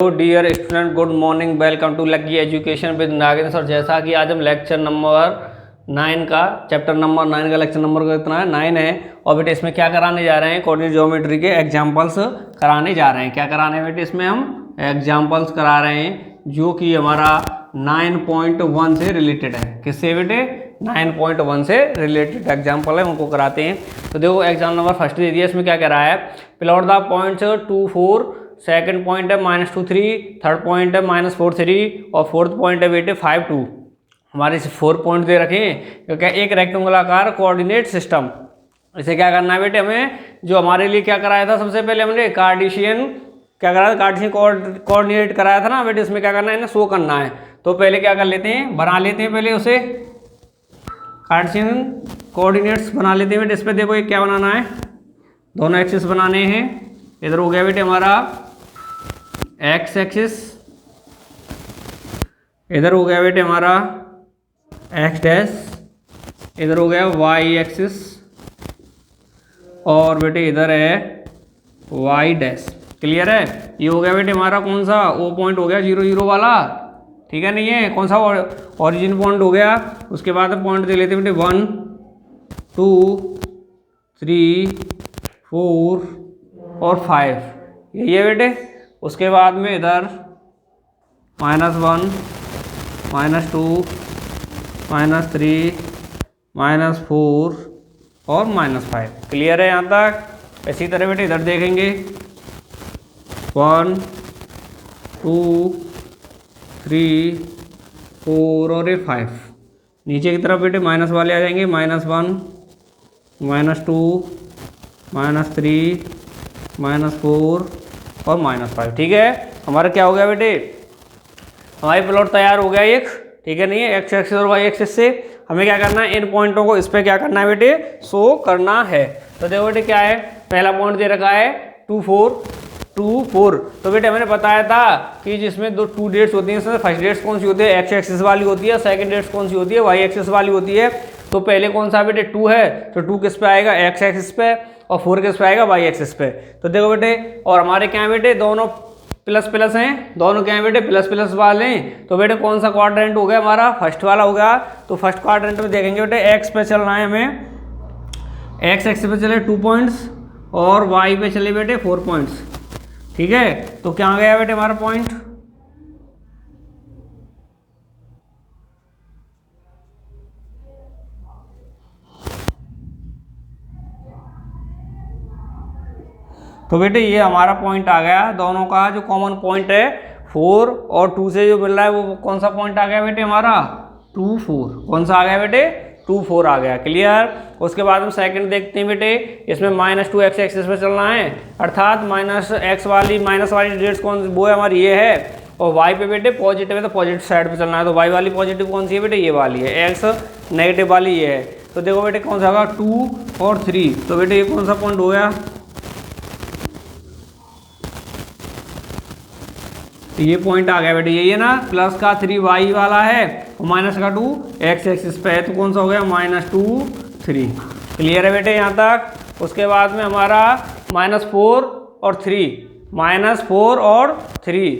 तो dear student, good morning. Welcome to lucky education with Nagendra sir. जैसा कि आज हम लेक्चर नंबर 9 का चैप्टर नंबर 9 का लेक्चर नंबर कितना है 9 है। और बेटे इसमें क्या कराने जा रहे हैं, कोऑर्डिनेट ज्योमेट्री के एग्जांपल्स कराने जा रहे हैं। क्या कराने हैं बेटे, इसमें हम एग्जांपल्स करा रहे हैं जो कि हमारा 9.1 से रिलेटेड है। किससे बेटे? 9.1 से रिलेटेड एग्जाम्पल है, उनको कराते हैं। तो देखो एग्जाम नंबर फर्स्ट दे दिया, इसमें क्या कह रहा है, plot the points 2 4, second point है -2 3, थर्ड पॉइंट है -4 3 और फोर्थ पॉइंट है बेटे 5 2। हमारे 4 पॉइंट दे रखे हैं क्योंकि एक रेक्टेंगुलर कोऑर्डिनेट सिस्टम। इसे क्या करना है बेटे, हमें जो हमारे लिए क्या कराया था, सबसे पहले हमने कार्टेशियन क्या कराया था, कार्टेशियन कोऑर्डिनेट कराया था ना बेटे। इसमें क्या करना है, इन्हें शो करना है। तो पहले क्या कर लेते हैं, बना लेते हैं पहले उसे कार्टेशियन कोऑर्डिनेट्स बना लेते हैं बेटे। इस पर देखो ये क्या बनाना है, दोनों एक्सिस बनाने हैं। इधर हो गया बेटे हमारा एक्स एक्सिस, इधर हो गया बेटे हमारा एक्स डैश, इधर हो गया वाई एक्सिस और बेटे इधर है वाई डैश। क्लियर है? ये हो गया बेटे हमारा कौन सा, ओ पॉइंट हो गया 0 0 वाला। ठीक है, नहीं है कौन सा, ओरिजिन पॉइंट हो गया। उसके बाद पॉइंट दे लेते बेटे 1 2 3 4 और 5, यही है बेटे। उसके बाद में इधर -1 -2 -3 -4 और -5। क्लियर है यहाँ तक? इसी तरह बेटे इधर देखेंगे 1 2 3 4 और 5। नीचे की तरफ बेटे माइनस वाले आ जाएंगे, -1 -2 -3 -4 और -5। ठीक है, हमारा क्या हो गया बेटे, हमारी प्लॉट तैयार हो गया एक। ठीक है, नहीं है एक्स एक्सिस और वाई एक्सिस से हमें क्या करना है, इन पॉइंटों को इस पे क्या करना है बेटे, शो करना है। तो देखो बेटे क्या है, पहला पॉइंट दे रखा है 2 4 2 4। तो बेटे मैंने बताया था कि जिसमें 2 डेट्स होती हैं, इसमें फर्स्ट डेट्स कौन सी होती है, एक्स एक्सिस वाली होती है, सेकंड डेट्स कौन सी होती है, वाई एक्सिस वाली होती है। तो पहले कौन सा बेटे 2 है, तो 2 किस पे आएगा, एक्स एक्सिस पे, और 4 किस पे आएगा, वाई एक्सिस पे। तो देखो बेटे, और हमारे क्या है बेटे, दोनों प्लस प्लस हैं, दोनों क्या है बेटे, प्लस प्लस वाले हैं। तो बेटे कौन सा क्वाड्रेंट हो गया हमारा, फर्स्ट वाला हो गया। तो फर्स्ट क्वाड्रेंट में देखेंगे बेटे, एक्स पे चलना है हमें, एक्स एक्सिस पे चले 2 पॉइंट्स और वाई पे चले बेटे 4 पॉइंट्स। ठीक है, तो क्या आ गया बेटे हमारा पॉइंट, तो बेटे ये हमारा पॉइंट आ गया। दोनों का जो कॉमन पॉइंट है 4 और 2 से जो मिल रहा है वो कौन सा पॉइंट आ गया बेटे हमारा, 2 4। कौन सा आ गया बेटे, 2 4 आ गया। क्लियर? उसके बाद हम सेकंड देखते हैं बेटे, इसमें -2 एक्स एक्सिस पे चलना है, अर्थात माइनस वाली डेट्स कौन, वो है हमारी ये है। और वाई पे बेटे पॉजिटिव है तो पॉजिटिव साइड पे चलना है। तो वाई वाली पॉजिटिव कौन सी है बेटे, ये वाली है। एक्स नेगेटिव वाली ये है। तो देखो बेटे कौन सा होगा, 2 और 3। तो बेटे ये कौन सा पॉइंट हो गया, ये पॉइंट आ गया बेटे, यही है ना, प्लस का 3 वाई वाला है और माइनस का 2 एक्स एक्सिस पे है। तो कौन सा हो गया, -2 3। क्लियर है बेटे यहाँ तक? उसके बाद में हमारा -4 और 3, -4 और 3,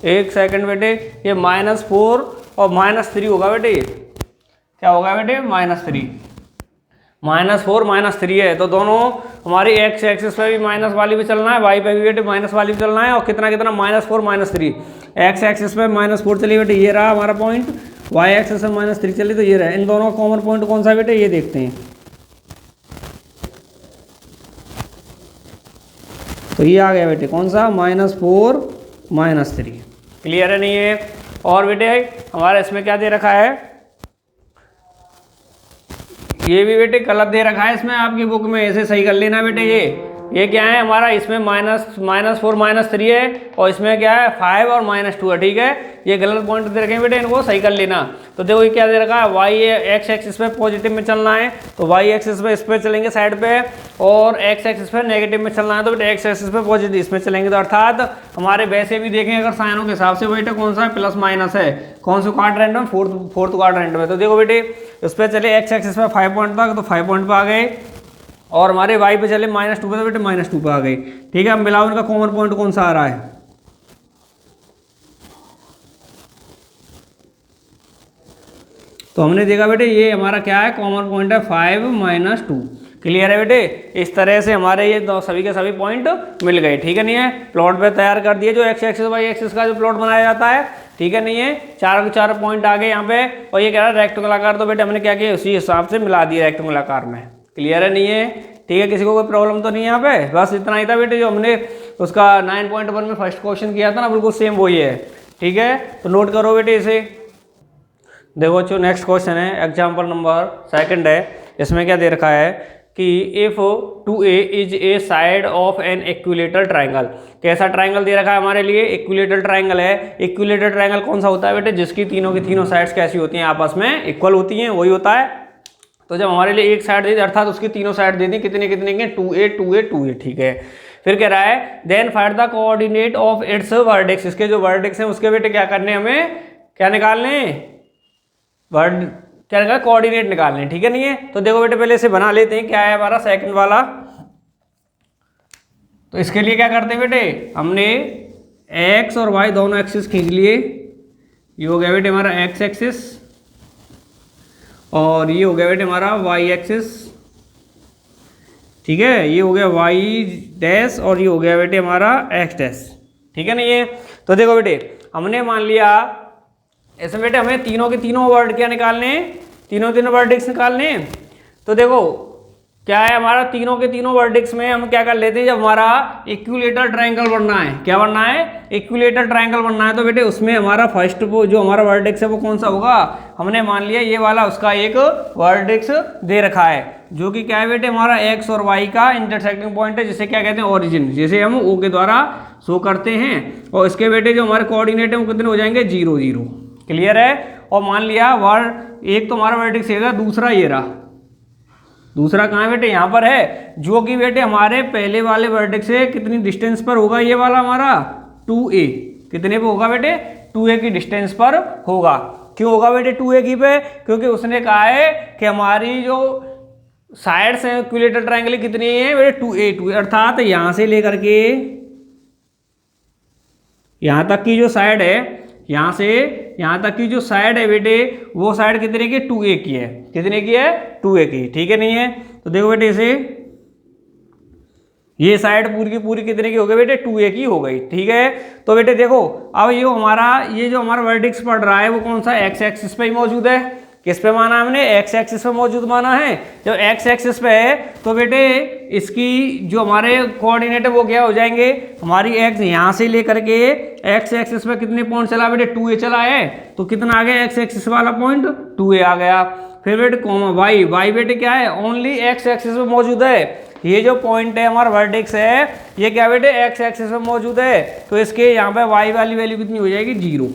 एक सेकंड बेटे, ये -4 और -3 होगा बेटे, क्या होगा बेटे, -3 -4 -3 है। तो दोनों हमारी एक्स एक्सिस पे भी माइनस वाली भी चलना है, वाई पे भी बेटे माइनस वाली भी चलना है। और कितना कितना, -4 -3। एक्स एक्सिस पे -4 चलिए बेटे, ये रहा हमारा पॉइंट। वाई एक्सिस पे -3 चलिए तो ये रहा। इन दोनों का कॉमन पॉइंट कौन सा बेटे, ये देखते हैं। तो ये आ गया बेटे कौन सा, -4 -3। क्लियर है, नहीं है? और बेटे हमारा इसमें क्या दे रखा है, ये भी बेटे गलत दे रखा है इसमें आपकी बुक में, ऐसे सही कर लेना बेटे। ये क्या है हमारा, इसमें -4 -3 है और इसमें क्या है 5 और -2 है। ठीक है, ये गलत पॉइंट दे रखे हैं बेटे, इनको सही कर लेना। तो देखो ये क्या दे रखा है, वाई एक्स एक्सिस पे पॉजिटिव में चलना है, तो वाई एक्सिस पे इस पे चलेंगे साइड पे, और एक्स एक्सिस पे नेगेटिव में चलना है, तो बेटे एक्स एक्सिस पे पॉजिटिव इसमें चलेंगे। तो अर्थात हमारे वैसे भी देखें अगर साइनों के हिसाब से बेटे कौन सा है, प्लस माइनस है। कौन से क्वाड्रेंट में, फोर्थ क्वाड्रेंट में। तो देखो बेटे इस पे चले एक्स एक्सिस पे 5 पॉइंट तक, तो 5 पॉइंट पे आ गए। और हमारे वाई पे चले -2 पे, तो बेटे -2 पे आ गई। ठीक है, अब मिलाओ इनका कॉमन पॉइंट कौन सा आ रहा है। तो हमने देखा बेटे ये हमारा क्या है, कॉमन पॉइंट है 5 - 2। क्लियर है बेटे। इस तरह से हमारे ये सभी के सभी पॉइंट मिल गए। ठीक है नहीं है, प्लॉट पे तैयार कर दिए जो एक्स एक्सिस वाई एक्सिस का जो प्लॉट बनाया जाता है। ठीक है नहीं है, 4 के 4 पॉइंट आ गए यहाँ पे। और ये कह रहा है रेक्टेंगल आकार, तो बेटे हमने क्या किया उसी हिसाब से मिला दिया रेक्टेंगल आकार में। क्लियर है नहीं है, ठीक है, किसी को कोई प्रॉब्लम तो नहीं है यहाँ पे। बस इतना ही था बेटे, जो हमने उसका 9.1 में फर्स्ट क्वेश्चन किया था ना, बिल्कुल सेम वही है। ठीक है, तो नोट करो बेटे इसे। देखो जो नेक्स्ट क्वेश्चन है एग्जाम्पल नंबर 2 है। इसमें क्या दे रखा है कि if 2A is a side of an equilateral triangle. कैसा ट्राइंगल दे रखा है हमारे लिए, इक्विलेटरल ट्राइंगल है। इक्विलेटरल ट्राइंगल कौन सा होता है बेटे, जिसकी तीनों की तीनों साइड्स कैसी होती हैं, आपस में इक्वल होती हैं, वही होता है। तो जब हमारे लिए एक साइड दे दी अर्थात उसकी तीनों साइड दे दी, कितने कितने के 2A 2A 2A। ठीक है, फिर कह रहा है then find the coordinate of its vertex. इसके जो वर्टेक्स हैं उसके बेटे क्या करने, हमें क्या निकालने, वर्ड क्या निकालना, कोऑर्डिनेट निकालने। ठीक है नहीं है, तो देखो बेटे पहले इसे बना लेते हैं। क्या है हमारा सेकंड वाला, तो इसके लिए क्या करते हैं बेटे, हमने एक्स और वाई दोनों एक्सिस खींच लिए। ये हो गया बेटे हमारा एक्स एक्सिस और ये हो गया बेटे हमारा वाई एक्सिस। ठीक है, ये हो गया वाई डैश और ये हो गया बेटे हमारा एक्स डैश। ठीक है ना ये, तो देखो बेटे हमने मान लिया इसमें बेटे हमें तीनों के तीनों वर्ड क्या निकालने, तीनों वर्डिक्स निकालने। तो देखो क्या है हमारा, तीनों के तीनों वर्डिक्स में हम क्या कर लेते हैं, जब हमारा इक्विलेटरल ट्रायंगल बनना है, क्या बनना है, इक्विलेटरल ट्रायंगल बनना है, तो बेटे उसमें हमारा फर्स्ट जो हमारा वर्डिक्स है वो कौन सा होगा। हमने मान लिया ये वाला उसका एक वर्डिक्स दे रखा है जो कि क्या है बेटे हमारा एक्स और वाई का इंटरसेक्टिंग पॉइंट है, जिसे क्या कहते हैं ओरिजिन, जिसे हम ओ के द्वारा शो करते हैं। और इसके बेटे जो हमारे कोऑर्डिनेट है वो कितने हो जाएंगे, 0 0। क्लियर है। और मान लिया वर्ड एक तो हमारा वर्टेक्स है, दूसरा ये रहा, दूसरा कहाँ है बेटे, यहाँ पर है, जो कि बेटे हमारे पहले वाले वर्टेक्स से कितनी डिस्टेंस पर होगा, ये वाला हमारा 2A। कितने पे होगा बेटे, 2A की डिस्टेंस पर होगा। क्यों होगा बेटे 2A की पे, क्योंकि उसने कहा है कि हमारी जो साइड्स हैं इक्विलेटरल ट्रायंगल कितनी है बेटे 2A 2A, अर्थात यहाँ से लेकर के यहाँ तक की जो साइड है, यहाँ से यहाँ तक की जो साइड है बेटे वो साइड कितने की, 2A की है। कितने की है, 2A की। ठीक है नहीं है, तो देखो बेटे इसे ये साइड पूरी की पूरी कितने की हो गई बेटे, 2A की हो गई। ठीक है, तो बेटे देखो अब ये जो हमारा वर्टेक्स पड़ रहा है वो कौन सा, एक्स एक्सिस पे ही मौजूद है। किस पे माना हमने, एक्स एक्सिस पे मौजूद माना है। जब एक्स एक्सिस पे है तो बेटे इसकी जो हमारे कोऑर्डिनेट है वो क्या हो जाएंगे, हमारी एक्स यहाँ से लेकर के एक्स एक्सिस पे कितने पॉइंट चला बेटे, 2A चला है, तो कितना आ गया एक्स एक्सिस वाला पॉइंट, 2A आ गया। फिर बेटे कॉमा वाई, वाई बेटे क्या है, ओनली एक्स एक्सिस पे मौजूद है। ये जो पॉइंट है हमारा वर्टेक्स है ये क्या बेटे एक्स एक्सिस पे मौजूद है, तो इसके यहाँ पे वाई वाली वैल्यू कितनी हो जाएगी, 0।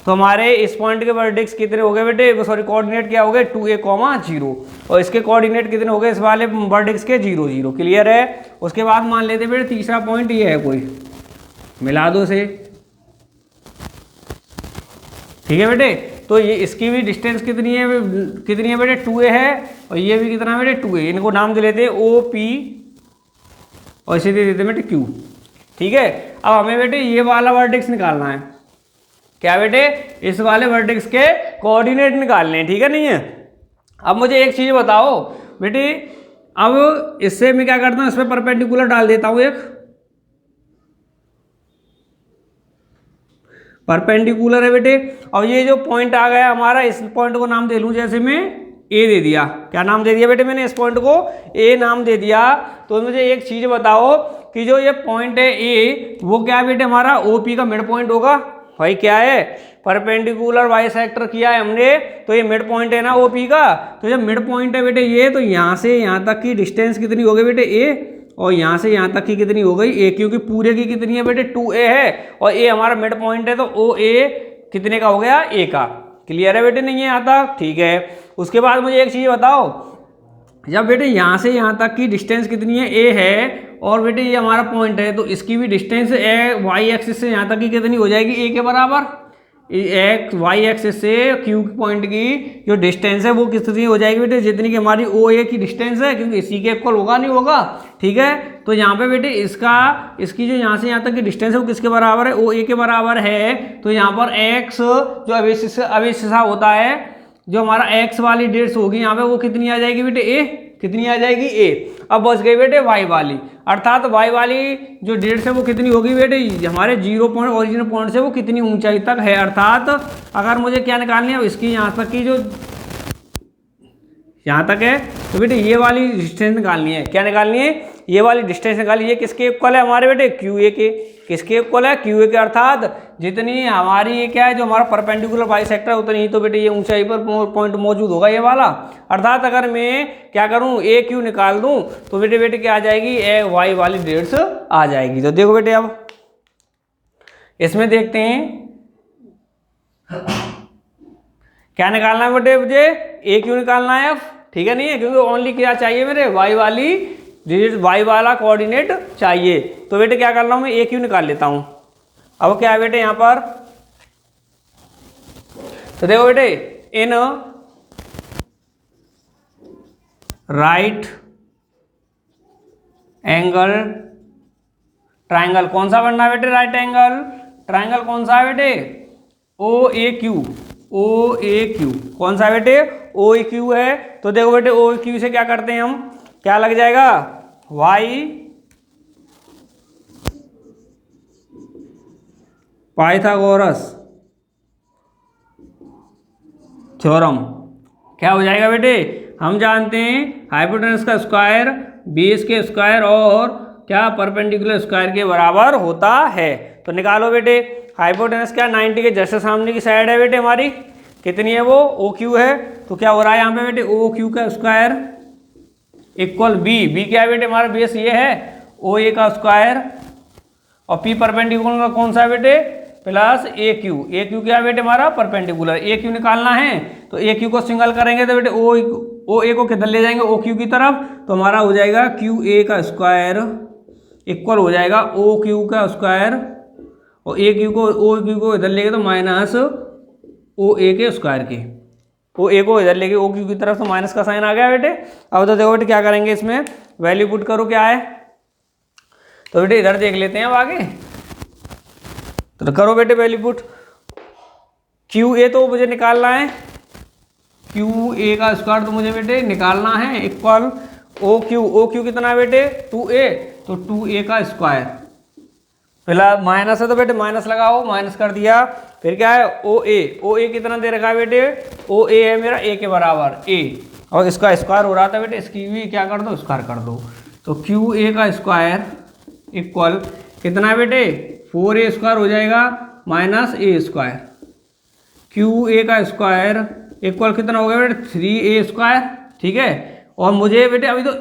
तो हमारे इस पॉइंट के वर्टेक्स कितने हो गए बेटे, सॉरी कोऑर्डिनेट क्या हो गए, 2A, 0 और इसके कोऑर्डिनेट कितने हो गए इस वाले वर्टेक्स के, 0 0। क्लियर है। उसके बाद मान लेते बेटे तीसरा पॉइंट ये है, कोई मिला दो से। ठीक है बेटे, तो ये इसकी भी डिस्टेंस कितनी है बेटे, 2A है और ये भी कितना है बेटे 2A। इनको नाम दे लेते हैं OP और इसे दे देते हैं बेटे Q। ठीक है, अब हमें बेटे ये वाला वर्टेक्स निकालना है, क्या बेटे, इस वाले वर्टेक्स के कोऑर्डिनेट निकालने हैं। ठीक है नहीं है। अब मुझे एक चीज बताओ बेटे, अब इससे मैं क्या करता हूँ, इस पर परपेंडिकुलर डाल देता हूँ, एक परपेंडिकुलर है बेटे। और ये जो पॉइंट आ गया हमारा, इस पॉइंट को नाम दे लूं, जैसे मैं ए दे दिया, क्या नाम दे दिया बेटे मैंने, इस पॉइंट को ए नाम दे दिया। तो मुझे एक चीज बताओ कि जो ये पॉइंट है ए वो क्या बेटे हमारा OP का मिड पॉइंट होगा। भाई क्या है, परपेंडिकुलर वाई सेक्टर किया है हमने, तो ये मिड पॉइंट है ना OP का। तो जब मिड पॉइंट है बेटे ये, तो यहाँ से यहाँ तक की डिस्टेंस कितनी हो गई बेटे A, और यहाँ से यहाँ तक की कितनी हो गई A, क्योंकि पूरे की कितनी है बेटे 2A है और A हमारा मिड पॉइंट है, तो OA कितने का हो गया, A का। क्लियर है बेटे नहीं है यहाँ तक। ठीक है, उसके बाद मुझे एक चीज़ बताओ, जब बेटे यहाँ से यहाँ तक की डिस्टेंस कितनी है, A है और बेटे ये हमारा पॉइंट है, तो इसकी भी डिस्टेंस वाई एक्सिस से यहाँ तक की कितनी हो जाएगी, A के बराबर। एक्स वाई एक्सिस से क्यू पॉइंट की जो डिस्टेंस है वो कितनी हो जाएगी बेटे, जितनी कि हमारी ओ ए की डिस्टेंस है, क्योंकि इसी के इक्वल होगा नहीं होगा। ठीक है, तो यहाँ पे बेटे इसकी जो यहाँ से यहाँ तक की डिस्टेंस है वो किसके बराबर है, ओ ए के बराबर है। तो यहाँ पर एक्स जो अवेशिषा होता है, जो हमारा एक्स वाली डेट्स होगी यहाँ पे वो कितनी आ जाएगी बेटे, ए, कितनी आ जाएगी, ए। अब बच गई बेटे वाई वाली, अर्थात वाई वाली जो डेट्स है वो कितनी होगी बेटे, हमारे 0 पॉइंट ओरिजिनल पॉइंट से वो कितनी ऊंचाई तक है। अर्थात अगर मुझे क्या निकालनी है, इसकी यहाँ तक की जो यहाँ तक है, तो बेटे ये वाली डिस्टेंस निकालनी है। क्या निकालनी है, ये वाली डिस्टेंस निकालनी है। किसके इक्वल है हमारे बेटे, क्यू ए के। किसके इक्वल है, क्यू ए के। अर्थात जितनी हमारी ये क्या है, जो हमारा परपेंडिकुलर बाइसेक्टर है उतनी ही तो बेटे ये ऊंचाई पर पॉइंट मौजूद होगा, ये वाला। अर्थात अगर मैं क्या करूं, ए क्यू निकाल दूं तो बेटे क्या आ जाएगी, ए वाई वाली डेट्स आ जाएगी। तो देखो बेटे अब इसमें देखते हैं क्या निकालना है बेटे, मुझे ए क्यू निकालना है अब। ठीक है, नहीं है, क्योंकि ओनली क्या चाहिए मेरे, वाई वाली वाई वाला कोऑर्डिनेट चाहिए। तो बेटे क्या कर रहा हूं मैं, ए क्यू निकाल लेता हूं। अब क्या है बेटे यहां पर, तो देखो बेटे इन राइट एंगल ट्राइंगल, कौन सा बनना है बेटे, राइट एंगल ट्राइंगल कौन सा है बेटे, ओ ए क्यू। ओ ए क्यू कौन सा है बेटे, ओ ए क्यू है। तो देखो बेटे ओ ए क्यू से क्या करते हैं हम, क्या लग जाएगा, वाई पाइथागोरस थ्योरम। क्या हो जाएगा बेटे, हम जानते हैं हाइपोटेनस का स्क्वायर बेस के स्क्वायर और क्या परपेंडिकुलर स्क्वायर के बराबर होता है। तो निकालो बेटे, हाइपोटेनस क्या 90 के जस्ट सामने की साइड है बेटे हमारी, कितनी है वो, ओ क्यू है। तो क्या हो रहा है यहाँ पे बेटे, ओ क्यू का स्क्वायर इक्वल बी क्या है बेटे, हमारा बेस ये है, ओ ए का स्क्वायर, और पी परपेंडिकुलर का कौन सा है बेटे, प्लस ए क्यू क्या है बेटे हमारा, परपेंडिकुलर। ए क्यू निकालना है तो ए क्यू को सिंगल करेंगे तो बेटे ओ ए को किधर ले जाएंगे, ओ क्यू की तरफ। तो हमारा हो जाएगा क्यू ए का स्क्वायर इक्वल हो जाएगा ओ क्यू का स्क्वायर, और ए क्यू को ओ क्यू को इधर लेंगे तो माइनस ओ ए के स्क्वायर के, ओ ए को इधर लेके ओ क्यू की तरफ, तो माइनस का साइन आ गया बेटे। अब तो देखो बेटे क्या करेंगे, इसमें वैल्यू पुट करो क्या है, तो बेटे इधर देख लेते हैं अब आगे। तो करो बेटे वैल्यू पुट, क्यू ए तो मुझे निकालना है, क्यू ए का स्क्वायर तो मुझे बेटे निकालना है, इक्वल ओ क्यू कितना है बेटे, 2a, तो 2a का स्क्वायर, फिलहाल माइनस है तो बेटे माइनस लगाओ, माइनस कर दिया। फिर क्या है, ओ ए कितना दे रखा है बेटे, ओ ए है मेरा ए के बराबर, ए, और इसका स्क्वायर हो रहा था बेटे, इसकी भी क्या कर दो, स्क्वायर कर दो। तो क्यू ए का स्क्वायर इक्वल कितना है बेटे, 4a स्क्वायर हो जाएगा minus A square. Q A का स्क्वायर इक्वल कितना हो गया बेटे, 3a स्क्वायर। ठीक है, और मुझे बेटे अभी तो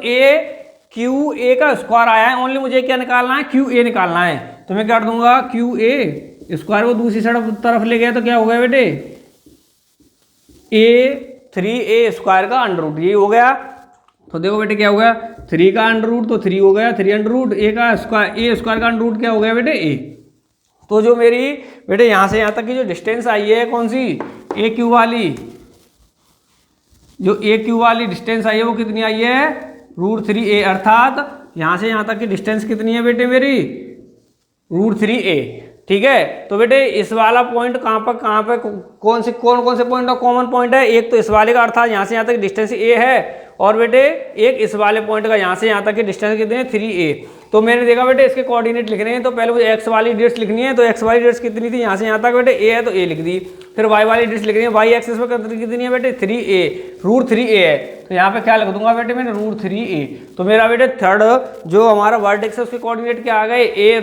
क्यू ए का स्क्वायर आया है, ओनली मुझे क्या निकालना है, क्यू ए निकालना है। तो मैं क्या कर दूंगा, क्यू ए स्क्वायर को दूसरी तरफ ले गया तो क्या हो गया बेटे, ए 3a स्क्वायर का अंडर रूट, ये हो गया। तो देखो बेटे क्या हो गया, 3 का अंडर रूट तो 3 हो गया, 3 अंडर रूट, ए का स्क्वायर, ए स्क्वायर का अंडर रूट क्या हो गया बेटे, ए। तो जो मेरी बेटे यहाँ से यहाँ तक की जो डिस्टेंस आई है, कौन सी, ए क्यू वाली, जो ए क्यू वाली डिस्टेंस आई है वो कितनी आई है, √3a। अर्थात यहाँ से यहाँ तक की डिस्टेंस कितनी है बेटे मेरी, √3a। ठीक है, तो बेटे इस वाला पॉइंट कहाँ पर कौन से पॉइंट का कॉमन पॉइंट है, एक तो इस वाले का, अर्थात यहाँ से यहाँ तक डिस्टेंस a है, और बेटे एक इस वाले पॉइंट का यहाँ से यहाँ तक की डिस्टेंस कितनी है, 3a। तो मैंने देखा बेटे इसके कोऑर्डिनेट लिखने हैं, तो पहले मुझे एक्स वाली डेट्स लिखनी है। तो एक्स वाली डेट्स कितनी थी, यहाँ से यहाँ तक बेटे ए है तो ए लिख दी। फिर वाई वाली डेट्स लिखनी है, वाई एक्सिस पर कितनी है बेटे, 3a, √3a है। तो यहाँ पे क्या लिख दूंगा बेटे मैंने, √3a। तो मेरा बेटे थर्ड जो हमारा वर्टेक्स है उसके कोऑर्डिनेट क्या आ गए, ए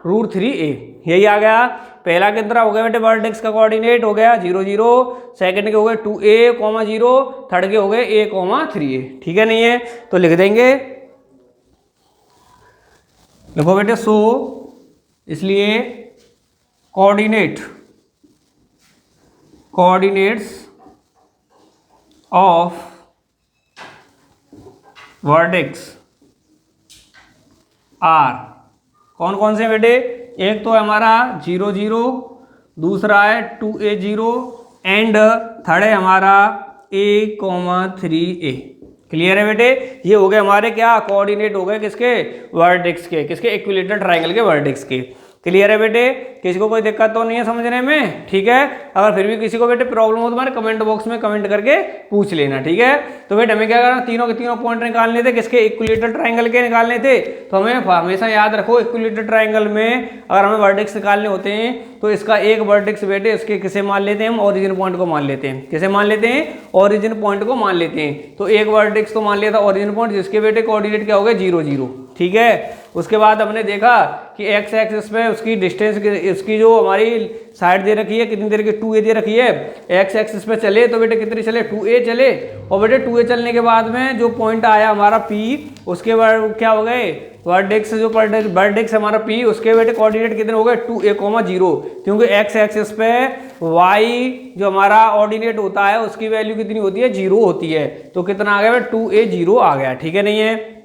√3a, यही आ गया। पहला कितना हो गया बेटे, वर्टेक्स का कोऑर्डिनेट हो गया 0 0, सेकंड के हो गए 2a, 0, थर्ड के हो गए a, 3a। ठीक है, नहीं है तो लिख देंगे, लिखो बेटे सो, इसलिए कोऑर्डिनेट्स ऑफ वर्टेक्स आर कौन कौन से बेटे, एक तो हमारा 0 0, दूसरा है 2a0 एंड थर्ड है हमारा a,3a। क्लियर है बेटे? ये हो गए हमारे क्या कोऑर्डिनेट हो गए किसके, वर्टेक्स के, किसके, इक्विलेटरल ट्रायंगल के वर्टेक्स के। क्लियर है बेटे? किसी को कोई दिक्कत तो नहीं है समझने में? ठीक है, अगर फिर भी किसी को बेटे प्रॉब्लम हो तो हमारे कमेंट बॉक्स में कमेंट करके पूछ लेना। ठीक है, तो बेटे हमें क्या करना, तीनों के तीनों पॉइंट निकालने थे, किसके, इक्विलेटरल ट्रायंगल के निकालने थे। तो हमें हमेशा याद रखो इक्विलेटरल ट्रायंगल में अगर हमें वर्टेक्स निकालने होते हैं तो इसका एक वर्टेक्स बेटे इसके किसे मान लेते हैं हम, ओरिजिन पॉइंट को मान लेते हैं। किसे मान लेते हैं? ओरिजिन पॉइंट को मान लेते हैं। तो एक वर्टेक्स तो मान लिया था ओरिजिन पॉइंट, जिसके बेटे कोऑर्डिनेट क्या हो गए 0 0। ठीक है, उसके बाद हमने देखा कि एक्स एक्सिस पे उसकी डिस्टेंस, इसकी जो हमारी साइड दे रखी है कितनी देर की, 2a दे रखी है। एक्स एक्सिस पे चले तो बेटे कितनी चले, 2a चले। और बेटे 2a चलने के बाद में जो पॉइंट आया हमारा P, उसके बाद क्या हो गए वर्टेक्स, जो वर्टेक्स हमारा P, उसके बेटे कोऑर्डिनेट कितने हो गए 2a, 0। क्योंकि एक्स एक्सिस पे y जो हमारा ऑर्डिनेट होता है उसकी वैल्यू कितनी होती है, 0 होती है। तो कितना आ गया, 2a 0 आ गया। ठीक है, नहीं है?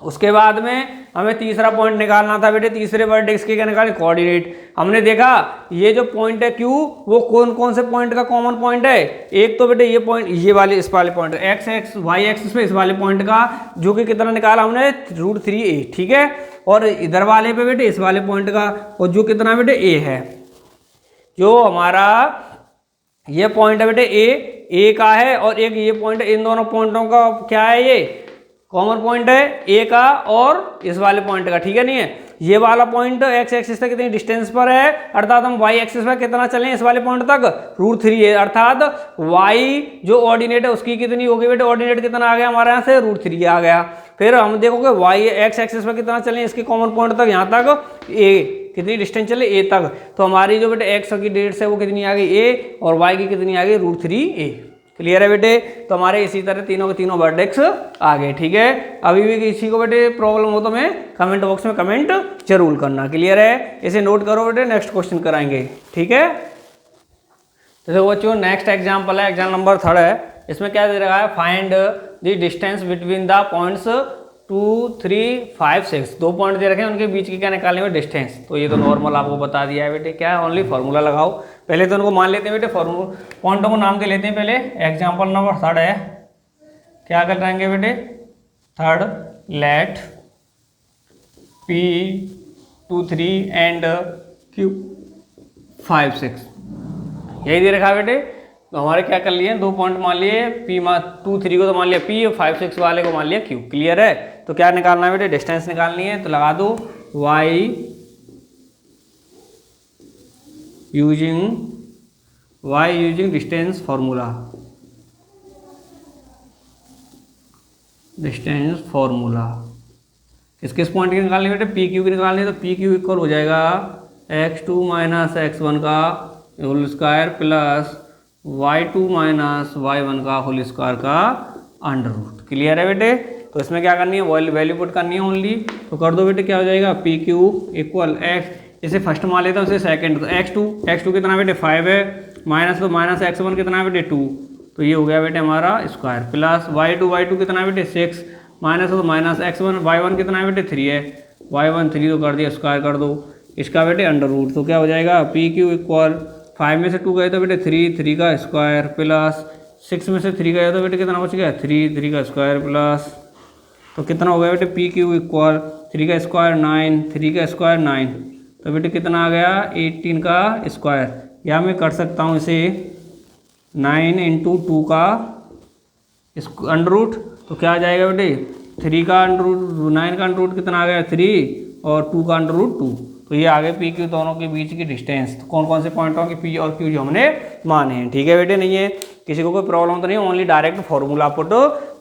उसके बाद में हमें तीसरा पॉइंट निकालना था बेटे, तीसरे वर्टेक्स के क्या निकाले, कोऑर्डिनेट। हमने देखा ये जो पॉइंट है Q, वो कौन कौन से पॉइंट का कॉमन पॉइंट है। एक तो बेटे ये पॉइंट, ये वाले, इस वाले पॉइंट एक्स वाई एक्सिस पे इस वाले पॉइंट का, जो कि कितना निकाला हमने, √3a। ठीक है, और इधर वाले पे बेटे इस वाले पॉइंट का, और जो कितना बेटे a है, जो हमारा ये पॉइंट है बेटे a का है, और एक ये पॉइंट, इन दोनों पॉइंटों का क्या है, ये कॉमन पॉइंट है a का और इस वाले पॉइंट का। ठीक है, नहीं है? ये वाला पॉइंट एक्स एक्सिस से कितनी डिस्टेंस पर है, अर्थात हम y एक्सिस पर कितना चले इस वाले पॉइंट तक, √3 है। अर्थात y जो ऑर्डिनेट है उसकी कितनी होगी बेटे, ऑर्डिनेट कितना आ गया हमारे यहाँ से, √3 आ गया। फिर हम देखोगे y एक्स एक्सिस पर कितना चले इसके कॉमन पॉइंट तक, यहाँ तक a, कितनी डिस्टेंस चले a तक। तो हमारी जो बेटे x की डेट है वो कितनी आ गई a, और y की कितनी आ गई √3a। क्लियर है बेटे? तो हमारे इसी तरह तीनों के तीनों वर्टेक्स आ गए। ठीक है, अभी भी किसी को बेटे प्रॉब्लम हो तो मैं कमेंट बॉक्स में कमेंट जरूर करना। क्लियर है? इसे नोट करो बेटे, नेक्स्ट क्वेश्चन कराएंगे। ठीक है, तो देखो बच्चों नेक्स्ट एग्जाम्पल है, एग्जाम नंबर 3 है। इसमें क्या दे रखा है, find the distance between the points 2, 3, 5, 6। 2 point दे रखे हैं, उनके बीच की क्या निकालने में, डिस्टेंस। तो ये तो नॉर्मल आपको बता दिया है बेटे, क्या है, ओनली फार्मूला लगाओ। पहले तो उनको मान लेते हैं बेटे, पॉइंटों को नाम दे लेते हैं पहले। एग्जाम्पल नंबर 3 है, क्या कर जाएंगे बेटे, 3 लेट P 2, 3 एंड Q 5, 6। यही दे रखा है बेटे। तो हमारे क्या कर लिए, 2 पॉइंट मान लिए, P 2, 3 को तो मान लिया P, और 5, 6 वाले को मान लिया Q। क्लियर है? तो क्या निकालना है बेटे, डिस्टेंस निकालनी है। तो लगा दो y using distance formula, distance formula किस किस पॉइंट की निकालनी है बेटे, पी क्यू की निकालनी है। तो पी क्यू इक्वल हो जाएगा x2 - x1 का whole square plus y2 - y1 का होल स्क्वायर का अंडर रूट। क्लियर है बेटे? तो इसमें क्या करनी है, वैल्यू पुट करनी है ओनली। तो कर दो बेटे, क्या हो जाएगा, पी क्यू इक्वल x, इसे फर्स्ट मान लेता हूँ, उसे सेकंड। तो x2 कितना बेटे 5 है, माइनस तो माइनस x1 कितना बेटे 2, तो ये हो गया बेटे हमारा स्क्वायर प्लस y2 कितना बेटे 6, माइनस तो माइनस x1 y1 कितना बेटे 3 है, y1 3 तो कर दिया, स्क्वायर कर दो इसका बेटे अंडर रूट। तो क्या हो जाएगा, पी क्यू इक्वल 5 में से 2 गए तो बेटे 3 का स्क्वायर प्लस 6 में से 3 गया तो बेटे कितना बच गया 3 का स्क्वायर प्लस, तो कितना हो गया बेटे पी क्यू इक्वल 3 का स्क्वायर 9, 3 का स्क्वायर 9, तो बेटे कितना आ गया 18 का स्क्वायर। या मैं कर सकता हूँ इसे 9 × 2 का अंडर रूट, तो क्या आ जाएगा बेटे 3 का अंडर रूट, 9 का अंडर रूट कितना आ गया 3 और 2 का अंडर रूट 2। तो ये आगे पी क्यू दोनों के बीच की डिस्टेंस। तो कौन कौन से पॉइंटों की पी और क्यू जो हमने माने हैं। ठीक है बेटे, नहीं है किसी को कोई प्रॉब्लम तो नहीं, ओनली डायरेक्ट फॉर्मूला पुट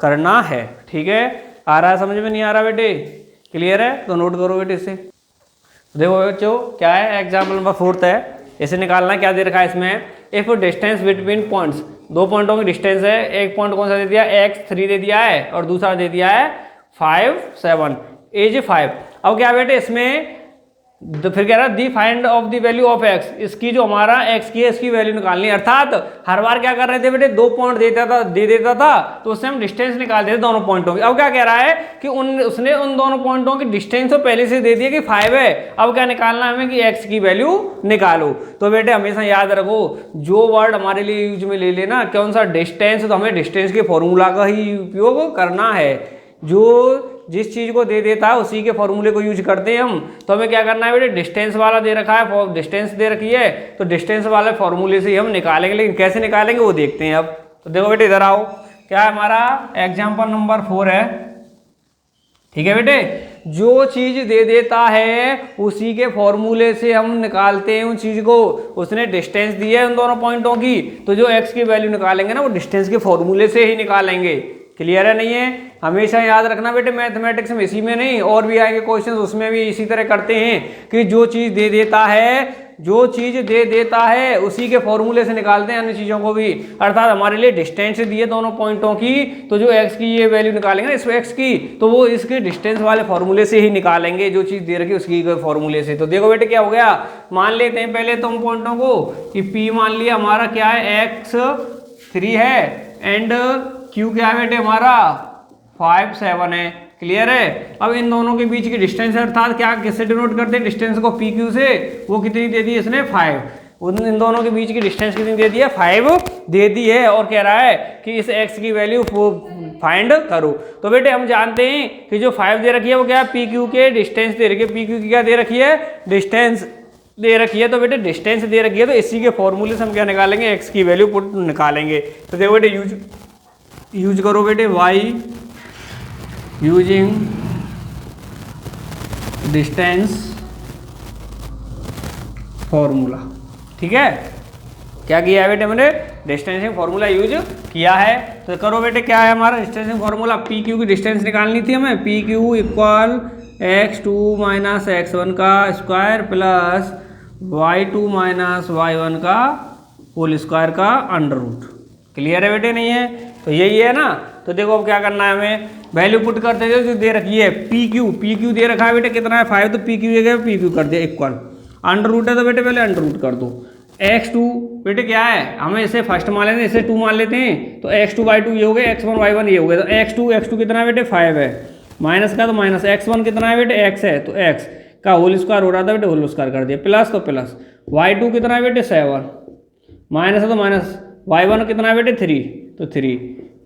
करना है। ठीक है, आ रहा है समझ में, नहीं आ रहा बेटे, क्लियर है? तो नोट करो बेटे इसे। देखो बच्चों क्या है, एग्जाम्पल नंबर 4 है, इसे निकालना क्या दे रखा है इसमें, इफ डिस्टेंस बिटवीन पॉइंट्स, 2 पॉइंटों की डिस्टेंस है, एक पॉइंट कौन सा दे दिया x3 दे दिया है और दूसरा दे दिया है 5, 7, एज 5। अब क्या बेटे इसमें तो फिर कह रहा है the find of the value of X, इसकी जो हमारा एक्स की है इसकी वैल्यू निकालनी है। अर्थात हर बार क्या कर रहे थे बेटे, 2 पॉइंट दे देता था तो उससे हम डिस्टेंस निकाल देते दोनों पॉइंटों की। अब क्या कह रहा है कि उसने उन दोनों पॉइंटों की डिस्टेंस तो पहले से दे दिया कि 5 है। अब क्या निकालना है हमें कि एक्स की वैल्यू निकालो। तो बेटे हमेशा याद रखो, जो वर्ड हमारे लिए यूज में ले लेना कौन सा, डिस्टेंस, तो हमें डिस्टेंस के फॉर्मूला का ही उपयोग करना है। जो जिस चीज को दे देता है उसी के फॉर्मूले को यूज करते हैं हम। तो हमें क्या करना है बेटे, डिस्टेंस वाला दे रखा है, डिस्टेंस दे रखी है, तो डिस्टेंस वाले फॉर्मूले से ही हम निकालेंगे। लेकिन कैसे निकालेंगे वो देखते हैं अब। तो देखो बेटे इधर आओ, क्या है हमारा एग्जाम्पल नंबर 4 है। ठीक है बेटे, जो चीज दे देता है उसी के फॉर्मूले से हम निकालते हैं उन चीज को। उसने डिस्टेंस दी है उन दोनों पॉइंटों की, तो जो एक्स की वैल्यू निकालेंगे ना वो डिस्टेंस के फॉर्मूले से ही निकालेंगे। क्लियर है नहीं है? हमेशा याद रखना बेटे, मैथमेटिक्स में इसी में नहीं और भी आएंगे क्वेश्चन, उसमें भी इसी तरह करते हैं कि जो चीज दे देता है उसी के फॉर्मूले से निकालते हैं अन्य चीजों को भी। अर्थात हमारे लिए डिस्टेंस दिए दोनों पॉइंटों की, तो जो एक्स की ये वैल्यू निकालेंगे ना इस एक्स की, तो वो इसके डिस्टेंस वाले फॉर्मूले से ही निकालेंगे, जो चीज दे रखी उसकी फॉर्मूले से। तो देखो बेटे क्या हो गया, मान लेते हैं पहले तो हम पॉइंटों को कि P मान लिया हमारा क्या है, x3 है एंड Q क्या है बेटे हमारा 5 7 है। क्लियर है? अब इन दोनों के बीच की डिस्टेंस अर्थात क्या किससे डिनोट करते हैं, डिस्टेंस को PQ से, वो कितनी दे दी इसने 5। इन दोनों के बीच की डिस्टेंस कितनी दे दी है, 5 दे दी है। और कह रहा है कि इस x की वैल्यू फाइंड करो। तो बेटे हम जानते हैं कि जो 5 दे रखी है वो क्या है, PQ के डिस्टेंस दे रखी है। PQ की क्या दे रखी है, डिस्टेंस दे रखी है। तो बेटे डिस्टेंस दे रखी है तो इसी के फॉर्मूले से हम क्या निकालेंगे, x की वैल्यू पुट निकालेंगे। तो देखो बेटे यूज करो बेटे, y यूजिंग डिस्टेंस फॉर्मूला। ठीक है, क्या किया है बेटे मैंने, डिस्टेंसिंग फॉर्मूला यूज किया है। तो करो बेटे, क्या है हमारा डिस्टेंसिंग फॉर्मूला, पी क्यू की डिस्टेंस निकालनी थी हमें। P Q equal x2 minus x1 का square plus y2 minus y1 का होल स्क्वायर का अंडर रूट। क्लियर है बेटे नहीं है? तो यही है ना। तो देखो अब क्या करना है, हमें वैल्यू पुट करते हैं जो दे रखी है पी क्यू दे रखा है बेटे कितना है 5, तो पी क्यू कर दिया इक्वल, अंडर रूट है तो बेटे पहले अंडर रूट कर दो। x2 बेटे क्या है, हमें इसे फर्स्ट मान लेते हैं, इसे 2 मान लेते हैं, तो x2 y2 ये हो गया, x1 y1 ये हो गया। तो x2 कितना है बेटे 5 है, माइनस का तो माइनस, x1 कितना है बेटे x है, तो x का होल स्क्वायर हो रहा था बेटे, होल स्क्वायर कर दिया, प्लस तो प्लस, y2 कितना है बेटे 7, माइनस है तो माइनस, y1 कितना है बेटे 3, तो 3,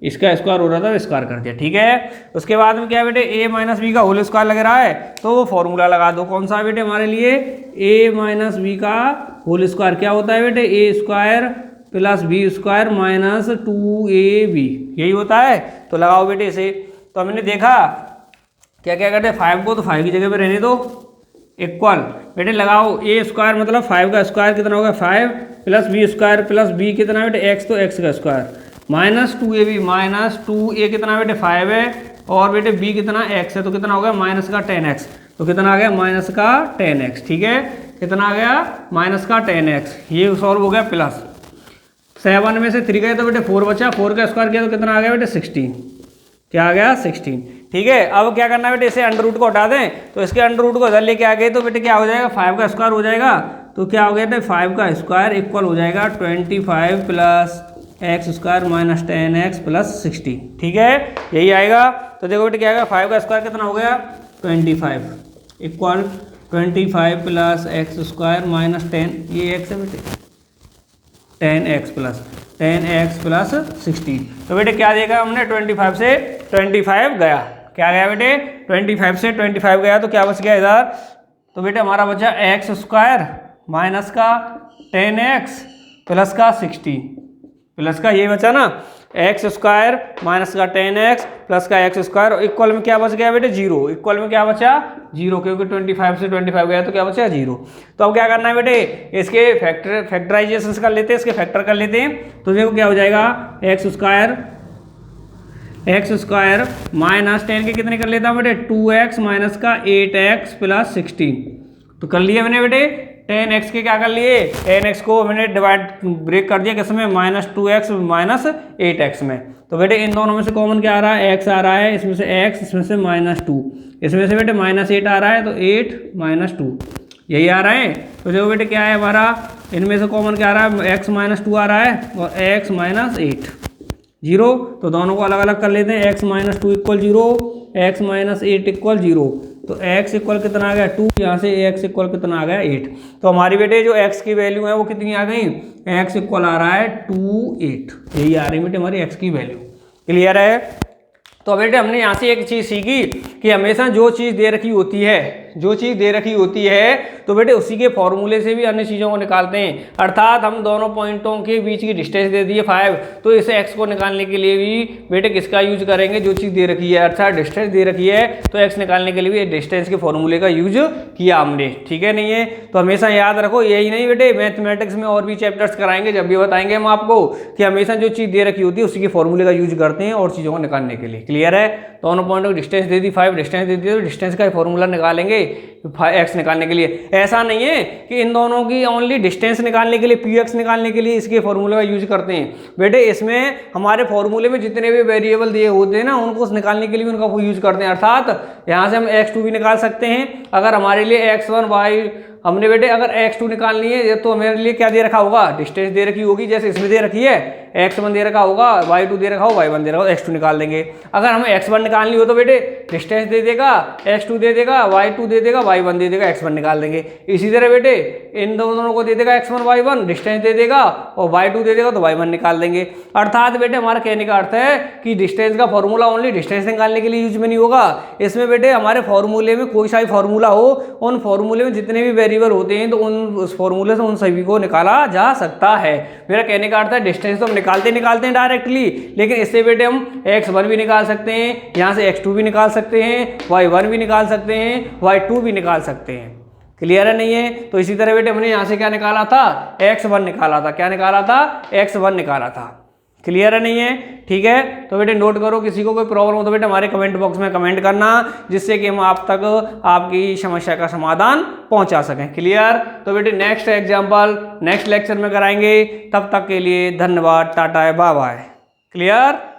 इसका स्क्वायर हो रहा था स्क्वायर कर दिया। ठीक है, उसके बाद में क्या है बेटे a माइनस बी का होल स्क्वायर लग रहा है, तो वो फॉर्मूला लगा दो। कौन सा है बेटे हमारे लिए, a माइनस बी का होल स्क्वायर क्या होता है बेटे, a square plus B square minus 2ab, यही होता है। तो लगाओ बेटे इसे। तो हमने देखा क्या क्या करते हैं, 5 को तो 5 की जगह पे रहने दो, इक्वल बेटे लगाओ a स्क्वायर मतलब 5 का स्क्वायर कितना होगा 5 plus B square plus B कितना बेटे x, तो x का square minus 2ab minus 2a कितना बेटे 5 है, और बेटे b कितना x है, तो कितना हो गया माइनस का 10x, तो कितना आ गया माइनस का 10x। ठीक है, कितना आ गया माइनस का 10x, ये सॉल्व हो गया। प्लस 7 में से 3 गए तो बेटे 4 बचा, 4 का स्क्वायर किया तो कितना आ गया बेटे 16, क्या आ गया 16। ठीक है, अब क्या करना है बेटे, इसे अंडर रूट को हटा दें, तो इसके अंडर रूट को इधर लेके आ गए तो बेटे क्या हो जाएगा 5 का स्क्वायर हो जाएगा, तो क्या हो गया बेटे 5 का स्क्वायर इक्वल हो जाएगा 25 plus x square minus 10x plus 60। ठीक है, यही आएगा। तो देखो बेटे क्या आएगा, 5 का स्क्वायर कितना हो गया 25 equal 25 plus x square minus 10, ये x है बेटे 10x प्लस 16। तो बेटे क्या देखा हमने, 25 से 25 गया, क्या गया बेटे 25 से 25 गया, तो क्या बच गया इधर, तो बेटे हमारा बचा एक्स स्क्वायर माइनस का 10x प्लस का 60, प्लस का ये बचा ना एक्स स्क्वायर माइनस का 10x प्लस का एक्स स्क्वायर, इक्वल में क्या बच गया बेटे 0, इक्वल में क्या बचा 0, क्योंकि 25 से 25 गया तो क्या बचा 0। तो अब क्या करना है बेटे, इसके फैक्टराइजेशन कर लेते हैं, इसके फैक्टर कर लेते हैं। तो देखो क्या हो जाएगा, एक्स स्क्वायर माइनस 10 के कितने कर लेता हूँ बेटे 2x माइनस का 8x प्लस 16, तो कर लिया मैंने बेटे 10x के क्या कर लिए, 10x को मैंने डिवाइड ब्रेक कर दिया किसमें, माइनस 2x माइनस 8x में। तो बेटे इन दोनों में से कॉमन क्या आ रहा है, x आ रहा है, इसमें से x, इसमें से माइनस 2, इसमें से बेटे माइनस 8 आ रहा है, तो 8 माइनस 2, यही आ रहा है। तो देखो बेटे क्या है हमारा, इनमें से कॉमन क्या आ रहा है, x माइनस 2 आ रहा है और x माइनस 8 0। तो दोनों को अलग अलग कर लेते हैं, x minus 2 equal 0, x minus 8 equal 0। तो x इक्वल कितना आ गया 2, यहाँ से x इक्वल कितना आ गया 8। तो हमारी बेटे जो x की वैल्यू है वो कितनी आ गई, x इक्वल आ रहा है 2 8। यही आ रही है बेटे हमारी x की वैल्यू। क्लियर है। तो बेटे हमने यहाँ से एक चीज़ सीखी कि हमेशा जो चीज़ दे रखी होती है, जो चीज़ दे रखी होती है तो बेटे उसी के फॉर्मूले से भी अन्य चीज़ों को निकालते हैं। अर्थात हम दोनों पॉइंटों के बीच की डिस्टेंस दे दी है 5, तो इसे x को निकालने के लिए भी बेटे किसका यूज करेंगे, जो चीज़ दे रखी है, अर्थात डिस्टेंस दे रखी है तो x निकालने के लिए भी डिस्टेंस के फॉर्मूले का यूज किया हमने। ठीक है, नहीं है तो हमेशा याद रखो। यही नहीं बेटे, मैथमेटिक्स में और भी चैप्टर्स कराएंगे, जब भी बताएंगे हम आपको कि हमेशा जो चीज़ दे रखी होती है उसी के फॉर्मूले का यूज करते हैं और चीज़ों को निकालने के लिए। क्लियर है। दोनों पॉइंटों की डिस्टेंस दे दी 5, डिस्टेंस दे दी तो डिस्टेंस का फॉर्मूला निकालेंगे x निकालने के लिए। ऐसा नहीं है कि इन दोनों की ओनली डिस्टेंस निकालने के लिए, px निकालने के लिए इसके फॉर्मूले का यूज करते हैं। बेटे इसमें हमारे फॉर्मूले में जितने भी वेरिएबल दिए होते हैं ना, उनको निकालने के लिए भी उनका यूज करते हैं। अर्थात यहाँ से हम x2 भी निकाल सकते हैं। अगर हमारे लिए x1 y हमने बेटे अगर x2 निकालनी है तो हमारे लिए क्या दे रखा होगा, डिस्टेंस दे रखी होगी, जैसे इसमें दे रखी है x1 दे रखा होगा, y2 दे रखा होगा, y1 दे रखा होगा, x2 निकाल देंगे। अगर हमें x1 निकालनी हो तो बेटे डिस्टेंस दे देगा, x2 दे देगा, y2 दे देगा, y1 दे देगा, x1 निकाल देंगे। इसी तरह बेटे इन दोनों को दे देगा x1 y1, डिस्टेंस दे देगा और y2 दे देगा तो y1 निकाल देंगे। अर्थात बेटे हमारा कहने का अर्थ है कि डिस्टेंस का फॉर्मूला ओनली डिस्टेंस निकालने के लिए यूज में नहीं होगा। इसमें बेटे हमारे फॉर्मूले में कोई सा भी फॉर्मूला हो, उन फॉर्मूले में जितने भी वेरिएबल होते हैं तो उस फॉर्मूले से उन सभी को निकाला जा सकता है। मेरा कहने का अर्थ है डिस्टेंस तो हम निकालते हैं डायरेक्टली, लेकिन इससे बेटे हम x1 भी निकाल सकते हैं, यहाँ से x2 भी निकाल सकते हैं, y1 भी निकाल सकते हैं, y2 भी निकाल सकते हैं। क्लियर है, नहीं है। तो इसी तरह बेटे हमने यहाँ से क्या निकाला था, x1 निकाला था। क्या निकाला था, x1 निकाला था। क्लियर है, नहीं है। ठीक है, तो बेटे नोट करो। किसी को कोई प्रॉब्लम हो तो बेटे हमारे कमेंट बॉक्स में कमेंट करना, जिससे कि हम आप तक आपकी समस्या का समाधान पहुंचा सकें। क्लियर। तो बेटे नेक्स्ट एग्जांपल नेक्स्ट लेक्चर में कराएंगे। तब तक के लिए धन्यवाद, टाटा बाय बाय। क्लियर।